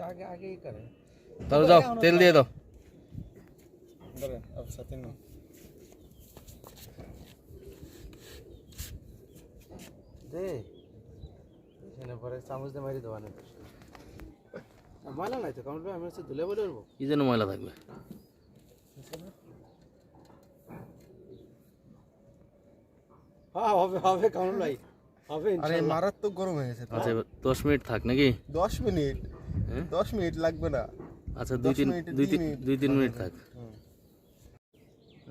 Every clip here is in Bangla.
आगे आगे ही करें चलो जाओ तेल দিয়ে দাও धरे अब सचिन दे এখানে পরে চামচ দিয়ে মারি দেওয়া নেই ময়লা নাই তো কাউন্ট আমি হচ্ছে ধুলে বলে উঠবো কি যেন ময়লা থাকবে হ্যাঁ হবে হবে কাউন্ট নাই হবে আরে মারাত্মক গরম হয়ে গেছে আচ্ছা 10 মিনিট থাক নাকি 10 মিনিট হ্যাঁ 10 মিনিট লাগবে না আচ্ছা 2-3 মিনিট থাক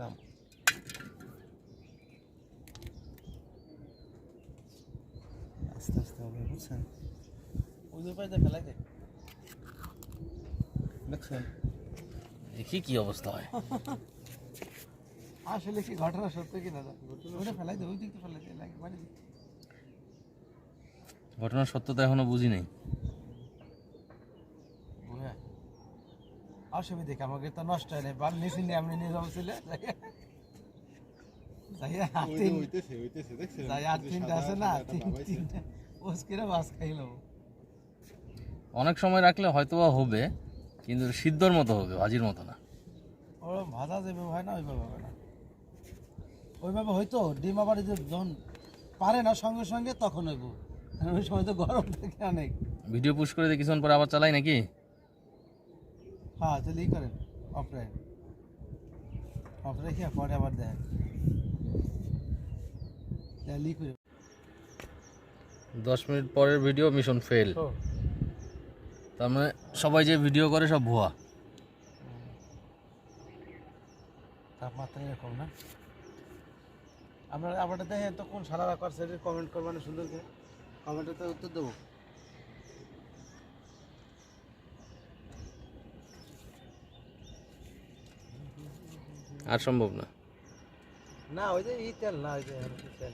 নাম আস্তে আস্তে হবে বুঝছেন ওই পাইতে ফেলাই দে দেখছেন দেখি কি অবস্থা হয় আসলে কি ঘটনা সত্য কি দাদা ওটা ফেলাই দে ওই দিকে ফেলাই দে লাগে বাড়ি দিকে ঘটনার সত্যতা এখনো বুঝি নাই হ্যাঁ অসুবিধা কি আমাকে তো নষ্ট হয় নাই বাল নিচে নিয়ে আমি নিয়ে যাবো ছিল হইতেছে দেখছেন যাই আর তিনটা আছে না তিনটা ওসকিরা বাস খাইলো অনেক সময় রাখলে হয়তোবা হবে কিন্তু সিদ্ধর মতো হবে ভাজির মতো না ওরা ভাজা যেভাবে হয় না ওইভাবে হবে না ওইভাবে হয়তো ডিম আবার যখন পারে না সঙ্গে সঙ্গে তখন হইব ওই সময় তো গরম থাকে অনেক ভিডিও পুশ করে দিয়ে কিছুক্ষণ পরে আবার চালাই নাকি হ্যাঁ তাহলে ই করেন অফরে অফরে কি পরে আবার দেয় তাহলে ই করে 10 মিনিট পরের ভিডিও মিশন ফেল তার মানে সবাই যে ভিডিও করে সব ভুয়া তাপমাত্রা এরকম না আপনারা আবার দেখেন তো কোন সারা করছে কমেন্ট করবেন সুন্দর করে কমেন্টে তো উত্তর দেবো আর সম্ভব না না ওই যে ই তেল না ওই যে তেল